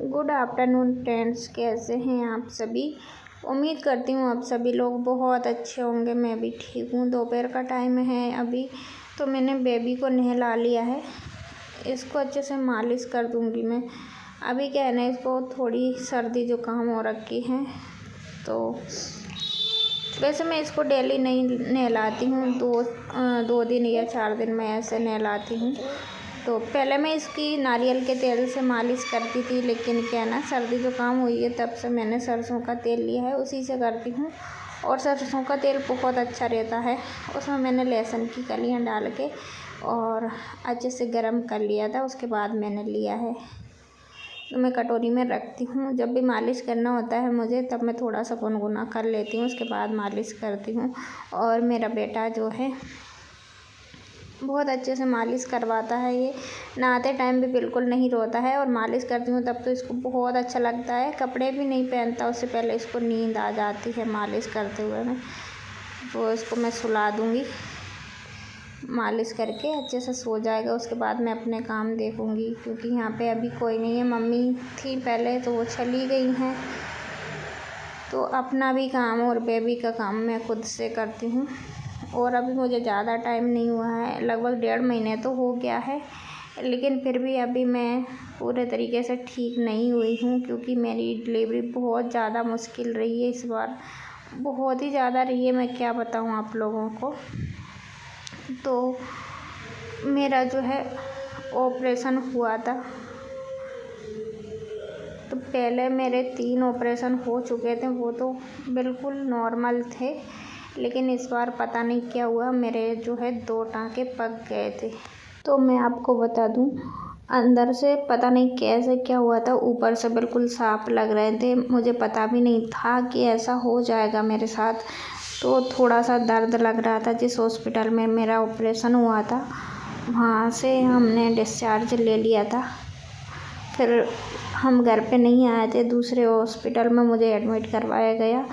Good afternoon friends, कैसे हैं आप सभी। उम्मीद करती हूँ आप सभी लोग बहुत अच्छे होंगे। मैं भी ठीक हूँ। दोपहर का टाइम है अभी, तो मैंने बेबी को नहला लिया है। इसको अच्छे से मालिश कर दूँगी मैं। अभी क्या है ना, इसको थोड़ी सर्दी जुकाम हो रखी है, तो वैसे मैं इसको डेली नहीं नहलाती हूँ। दो दिन या 4 दिन में ऐसे नहलाती हूँ। तो पहले मैं इसकी नारियल के तेल से मालिश करती थी, लेकिन क्या ना, सर्दी जुकाम हुई है तब से मैंने सरसों का तेल लिया है, उसी से करती हूँ। और सरसों का तेल बहुत अच्छा रहता है। उसमें मैंने लहसुन की कलियाँ डाल के और अच्छे से गरम कर लिया था, उसके बाद मैंने लिया है। तो मैं कटोरी में रखती हूँ। जब भी मालिश करना होता है मुझे, तब मैं थोड़ा सा गुनगुना कर लेती हूँ, उसके बाद मालिश करती हूँ। और मेरा बेटा जो है बहुत अच्छे से मालिश करवाता है। ये नहाते टाइम भी बिल्कुल नहीं रोता है, और मालिश करती हूँ तब तो इसको बहुत अच्छा लगता है। कपड़े भी नहीं पहनता, उससे पहले इसको नींद आ जाती है मालिश करते हुए में। तो इसको मैं सुला दूँगी, मालिश करके अच्छे से सो जाएगा। उसके बाद मैं अपने काम देखूँगी, क्योंकि यहाँ पे अभी कोई नहीं है। मम्मी थी पहले, तो वो चली गई हैं। तो अपना भी काम और बेबी का काम मैं खुद से करती हूँ। और अभी मुझे ज़्यादा टाइम नहीं हुआ है, लगभग 1.5 महीने तो हो गया है, लेकिन फिर भी अभी मैं पूरे तरीके से ठीक नहीं हुई हूँ, क्योंकि मेरी डिलीवरी बहुत ज़्यादा मुश्किल रही है इस बार। बहुत ही ज़्यादा रही है, मैं क्या बताऊँ आप लोगों को। तो मेरा जो है ऑपरेशन हुआ था, तो पहले मेरे 3 ऑपरेशन हो चुके थे, वो तो बिल्कुल नॉर्मल थे। लेकिन इस बार पता नहीं क्या हुआ, मेरे जो है 2 टाँके पक गए थे। तो मैं आपको बता दूं, अंदर से पता नहीं कैसे क्या हुआ था, ऊपर से बिल्कुल साफ लग रहे थे। मुझे पता भी नहीं था कि ऐसा हो जाएगा मेरे साथ। तो थोड़ा सा दर्द लग रहा था। जिस हॉस्पिटल में मेरा ऑपरेशन हुआ था, वहाँ से हमने डिस्चार्ज ले लिया था। फिर हम घर पे नहीं आए थे, दूसरे हॉस्पिटल में मुझे एडमिट करवाया गया।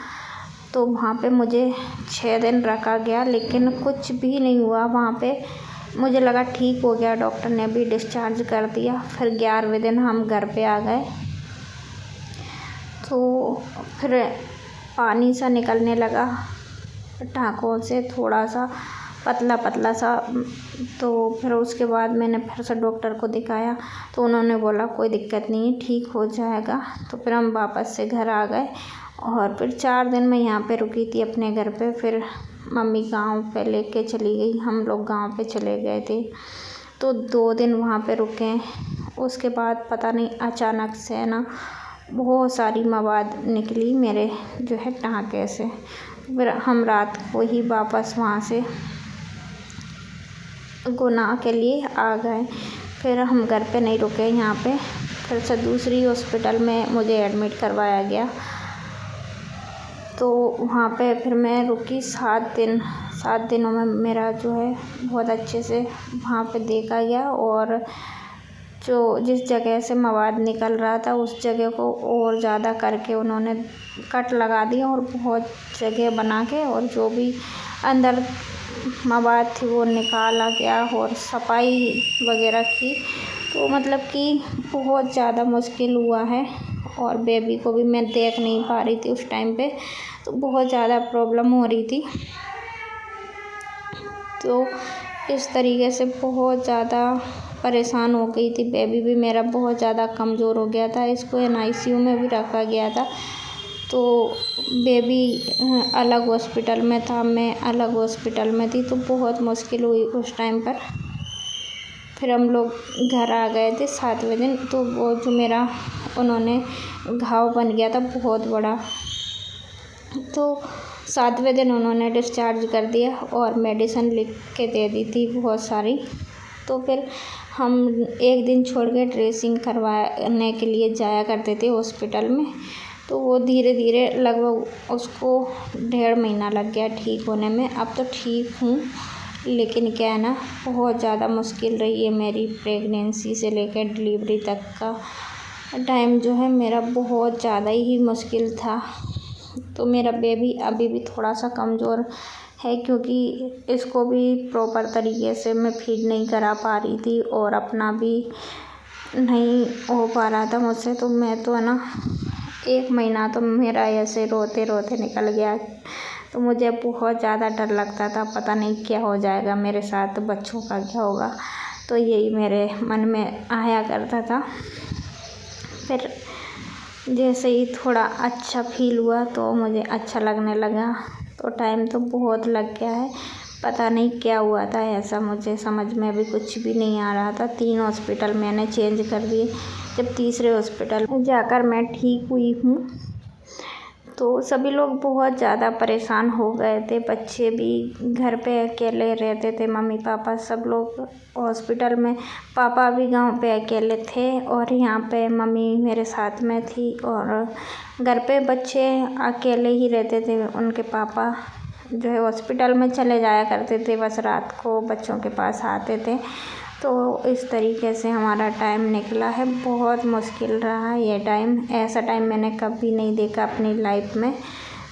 तो वहाँ पे मुझे 6 दिन रखा गया, लेकिन कुछ भी नहीं हुआ वहाँ पे। मुझे लगा ठीक हो गया, डॉक्टर ने भी डिस्चार्ज कर दिया। फिर 11वें दिन हम घर पे आ गए, तो फिर पानी सा निकलने लगा टाँकों से, थोड़ा सा पतला पतला सा। तो फिर उसके बाद मैंने फिर से डॉक्टर को दिखाया, तो उन्होंने बोला कोई दिक्कत नहीं है, ठीक हो जाएगा। तो फिर हम वापस से घर आ गए, और फिर 4 दिन मैं यहाँ पे रुकी थी अपने घर पे। फिर मम्मी गांव पे लेके चली गई, हम लोग गांव पे चले गए थे। तो 2 दिन वहाँ पे रुके। उसके बाद पता नहीं अचानक से ना बहुत सारी मवाद निकली मेरे जो है टाँके से। फिर हम रात को ही वापस वहाँ से गुनाह के लिए आ गए। फिर हम घर पे नहीं रुके, यहाँ पे फिर से दूसरी हॉस्पिटल में मुझे एडमिट करवाया गया। तो वहाँ पे फिर मैं रुकी 7 दिन। 7 दिनों में मेरा जो है बहुत अच्छे से वहाँ पे देखा गया, और जो जिस जगह से मवाद निकल रहा था उस जगह को और ज़्यादा करके उन्होंने कट लगा दिया, और बहुत जगह बना के, और जो भी अंदर मवाद थी वो निकाला गया, और सफाई वगैरह की। तो मतलब कि बहुत ज़्यादा मुश्किल हुआ है, और बेबी को भी मैं देख नहीं पा रही थी उस टाइम पे, तो बहुत ज़्यादा प्रॉब्लम हो रही थी। तो इस तरीके से बहुत ज़्यादा परेशान हो गई थी। बेबी भी मेरा बहुत ज़्यादा कमज़ोर हो गया था, इसको NICU में भी रखा गया था। तो बेबी अलग हॉस्पिटल में था, मैं अलग हॉस्पिटल में थी, तो बहुत मुश्किल हुई उस टाइम पर। फिर हम लोग घर आ गए थे 7वें दिन। तो वो जो मेरा उन्होंने घाव बन गया था बहुत बड़ा, तो 7वें दिन उन्होंने डिस्चार्ज कर दिया, और मेडिसिन लिख के दे दी थी बहुत सारी। तो फिर हम एक दिन छोड़ के ड्रेसिंग करवाने के लिए जाया करते थे हॉस्पिटल में। तो वो धीरे धीरे लगभग उसको 1.5 महीना लग गया ठीक होने में। अब तो ठीक हूँ, लेकिन क्या है ना, बहुत ज़्यादा मुश्किल रही है मेरी प्रेगनेंसी से लेकर डिलीवरी तक का टाइम जो है मेरा बहुत ज़्यादा ही मुश्किल था। तो मेरा बेबी अभी भी थोड़ा सा कमज़ोर है, क्योंकि इसको भी प्रॉपर तरीके से मैं फीड नहीं करा पा रही थी, और अपना भी नहीं हो पा रहा था मुझसे, तो मैं तो है ना 1 महीना तो मेरा ऐसे रोते रोते निकल गया। तो मुझे बहुत ज़्यादा डर लगता था, पता नहीं क्या हो जाएगा मेरे साथ, बच्चों का क्या होगा। तो यही मेरे मन में आया करता था। फिर जैसे ही थोड़ा अच्छा फील हुआ तो मुझे अच्छा लगने लगा। तो टाइम तो बहुत लग गया है, पता नहीं क्या हुआ था ऐसा, मुझे समझ में अभी कुछ भी नहीं आ रहा था। 3 हॉस्पिटल मैंने चेंज कर दिए। जब तीसरे हॉस्पिटल में जाकर मैं ठीक हुई हूँ तो सभी लोग बहुत ज़्यादा परेशान हो गए थे। बच्चे भी घर पे अकेले रहते थे, मम्मी पापा सब लोग हॉस्पिटल में, पापा भी गांव पे अकेले थे और यहाँ पे मम्मी मेरे साथ में थी। और घर पे बच्चे अकेले ही रहते थे, उनके पापा जो है हॉस्पिटल में चले जाया करते थे, बस रात को बच्चों के पास आते थे। तो इस तरीके से हमारा टाइम निकला है। बहुत मुश्किल रहा ये टाइम, ऐसा टाइम मैंने कभी नहीं देखा अपनी लाइफ में।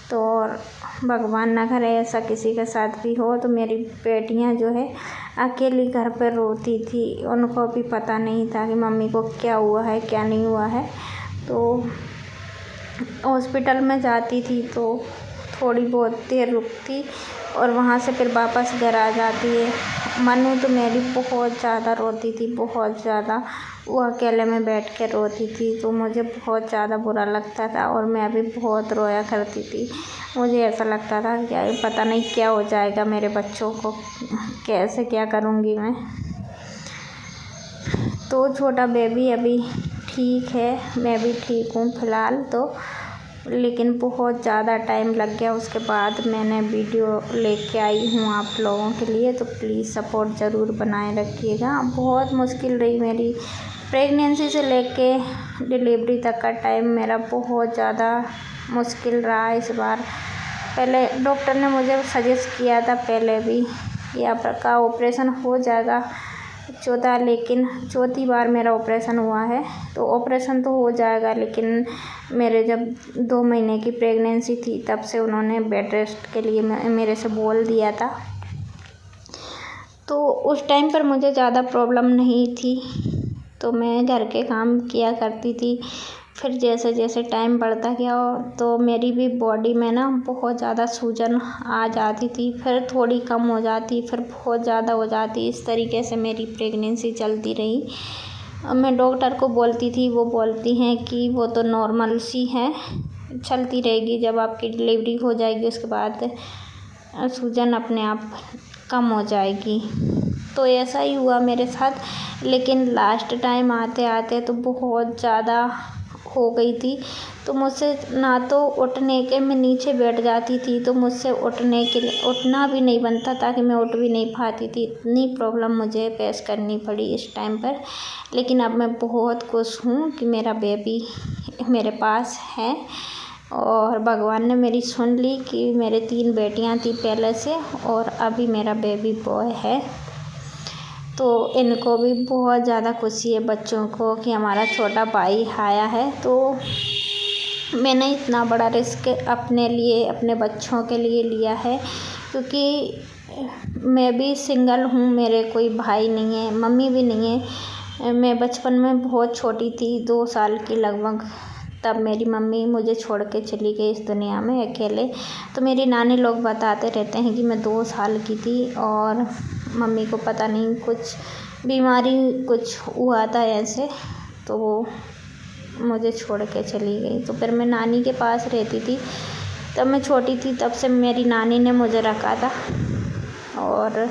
तो और भगवान ना करे ऐसा किसी के साथ भी हो। तो मेरी बेटियां जो है अकेली घर पर रोती थी, उनको भी पता नहीं था कि मम्मी को क्या हुआ है क्या नहीं हुआ है। तो हॉस्पिटल में जाती थी तो थोड़ी बहुत देर रुकती और वहाँ से फिर वापस घर आ जाती है। मनु तो मेरी बहुत ज़्यादा रोती थी, बहुत ज़्यादा। वो अकेले में बैठ के रोती थी तो मुझे बहुत ज़्यादा बुरा लगता था और मैं भी बहुत रोया करती थी। मुझे ऐसा लगता था कि पता नहीं क्या हो जाएगा मेरे बच्चों को, कैसे क्या करूँगी मैं। तो छोटा बेबी अभी ठीक है, मैं भी ठीक हूँ फ़िलहाल तो, लेकिन बहुत ज़्यादा टाइम लग गया। उसके बाद मैंने वीडियो लेके आई हूँ आप लोगों के लिए, तो प्लीज़ सपोर्ट ज़रूर बनाए रखिएगा। बहुत मुश्किल रही मेरी प्रेगनेंसी से लेके डिलीवरी तक का टाइम, मेरा बहुत ज़्यादा मुश्किल रहा इस बार। पहले डॉक्टर ने मुझे सजेस्ट किया था पहले भी, यहाँ का ऑपरेशन हो जाएगा चौथा, लेकिन चौथी बार मेरा ऑपरेशन हुआ है। तो ऑपरेशन तो हो जाएगा, लेकिन मेरे जब 2 महीने की प्रेगनेंसी थी तब से उन्होंने बेड रेस्ट के लिए मेरे से बोल दिया था। तो उस टाइम पर मुझे ज़्यादा प्रॉब्लम नहीं थी, तो मैं घर के काम किया करती थी। फिर जैसे जैसे टाइम बढ़ता गया तो मेरी भी बॉडी में ना बहुत ज़्यादा सूजन आ जाती थी, फिर थोड़ी कम हो जाती, फिर बहुत ज़्यादा हो जाती। इस तरीके से मेरी प्रेगनेंसी चलती रही। मैं डॉक्टर को बोलती थी, वो बोलती हैं कि वो तो नॉर्मल सी है, चलती रहेगी, जब आपकी डिलीवरी हो जाएगी उसके बाद सूजन अपने आप कम हो जाएगी। तो ऐसा ही हुआ मेरे साथ, लेकिन लास्ट टाइम आते आते तो बहुत ज़्यादा हो गई थी। तो मुझसे ना तो उठने के, मैं नीचे बैठ जाती थी तो मुझसे उठने के लिए उठना भी नहीं बनता था कि मैं उठ भी नहीं पाती थी। इतनी प्रॉब्लम मुझे फेस करनी पड़ी इस टाइम पर। लेकिन अब मैं बहुत खुश हूँ कि मेरा बेबी मेरे पास है और भगवान ने मेरी सुन ली कि मेरे 3 बेटियाँ थी पहले से और अभी मेरा बेबी बॉय है। तो इनको भी बहुत ज़्यादा खुशी है बच्चों को कि हमारा छोटा भाई आया है। तो मैंने इतना बड़ा रिस्क अपने लिए, अपने बच्चों के लिए लिया है, क्योंकि मैं भी सिंगल हूँ, मेरे कोई भाई नहीं है, मम्मी भी नहीं है। मैं बचपन में बहुत छोटी थी, 2 साल की लगभग, तब मेरी मम्मी मुझे छोड़ के चली गई इस दुनिया में अकेले। तो मेरी नानी लोग बताते रहते हैं कि मैं 2 साल की थी और मम्मी को पता नहीं कुछ बीमारी कुछ हुआ था ऐसे, तो वो मुझे छोड़ के चली गई। तो फिर मैं नानी के पास रहती थी, तब मैं छोटी थी, तब से मेरी नानी ने मुझे रखा था। और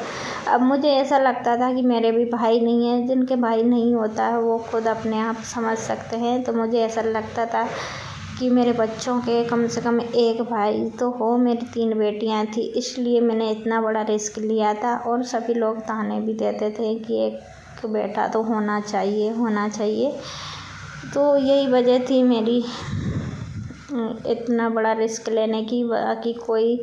अब मुझे ऐसा लगता था कि मेरे भी भाई नहीं हैं, जिनके भाई नहीं होता है वो खुद अपने आप समझ सकते हैं। तो मुझे ऐसा लगता था कि मेरे बच्चों के कम से कम एक भाई तो हो। मेरी 3 बेटियां थी, इसलिए मैंने इतना बड़ा रिस्क लिया था। और सभी लोग ताने भी देते थे कि एक बेटा तो होना चाहिए, होना चाहिए। तो यही वजह थी मेरी इतना बड़ा रिस्क लेने की। बाकी कोई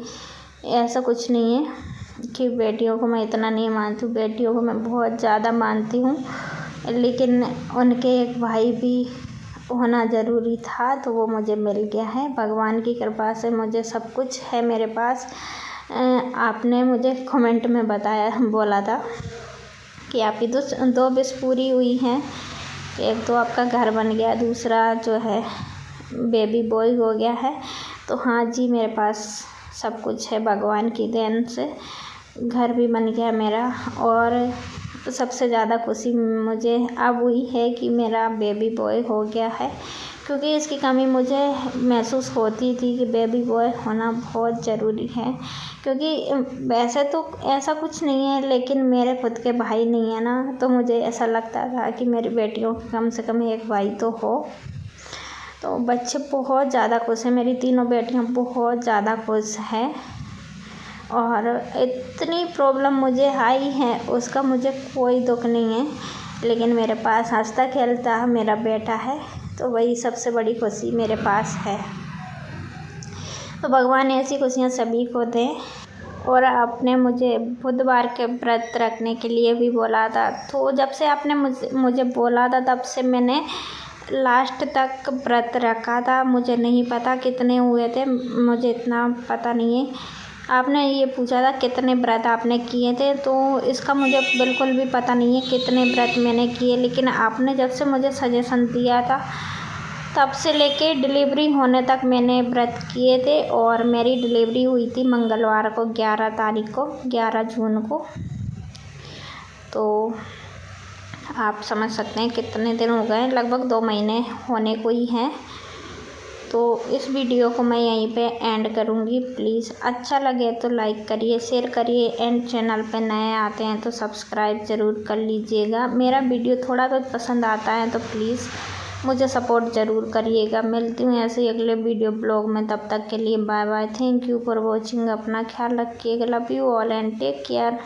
ऐसा कुछ नहीं है कि बेटियों को मैं इतना नहीं मानती हूँ, बेटियों को मैं बहुत ज़्यादा मानती हूँ, लेकिन उनके एक भाई भी होना ज़रूरी था, तो वो मुझे मिल गया है। भगवान की कृपा से मुझे सब कुछ है मेरे पास। आपने मुझे कमेंट में बताया, बोला था कि आपकी 2 विश पूरी हुई हैं, एक तो आपका घर बन गया, दूसरा जो है बेबी बॉय हो गया है। तो हाँ जी, मेरे पास सब कुछ है भगवान की देन से। घर भी बन गया मेरा, और सबसे ज़्यादा खुशी मुझे अब हुई है कि मेरा बेबी बॉय हो गया है, क्योंकि इसकी कमी मुझे महसूस होती थी कि बेबी बॉय होना बहुत ज़रूरी है। क्योंकि वैसे तो ऐसा कुछ नहीं है, लेकिन मेरे खुद के भाई नहीं है ना, तो मुझे ऐसा लगता था कि मेरी बेटियों कम से कम एक भाई तो हो। तो बच्चे बहुत ज़्यादा खुश हैं, मेरी तीनों बेटियां बहुत ज़्यादा खुश हैं। और इतनी प्रॉब्लम मुझे आई है उसका मुझे कोई दुख नहीं है, लेकिन मेरे पास हंसता खेलता मेरा बेटा है, तो वही सबसे बड़ी खुशी मेरे पास है। तो भगवान ऐसी खुशियाँ सभी को दे। और आपने मुझे बुधवार के व्रत रखने के लिए भी बोला था, तो जब से आपने मुझे बोला था तब से मैंने लास्ट तक व्रत रखा था। मुझे नहीं पता कितने हुए थे, मुझे इतना पता नहीं है। आपने ये पूछा था कितने व्रत आपने किए थे, तो इसका मुझे बिल्कुल भी पता नहीं है कितने व्रत मैंने किए, लेकिन आपने जब से मुझे सजेशन दिया था तब से लेके डिलीवरी होने तक मैंने व्रत किए थे। और मेरी डिलीवरी हुई थी मंगलवार को, 11 तारीख को, 11 जून को। तो आप समझ सकते हैं कितने दिन हो गए, लगभग 2 महीने होने को ही हैं। तो इस वीडियो को मैं यहीं पे एंड करूँगी। प्लीज़ अच्छा लगे तो लाइक करिए, शेयर करिए, एंड चैनल पे नए आते हैं तो सब्सक्राइब ज़रूर कर लीजिएगा। मेरा वीडियो थोड़ा बहुत पसंद आता है तो प्लीज़ मुझे सपोर्ट ज़रूर करिएगा। मिलती हूँ ऐसे ही अगले वीडियो ब्लॉग में, तब तक के लिए bye bye. Thank you for watching. अपना ख्याल रखिएगा। Love you all and take care.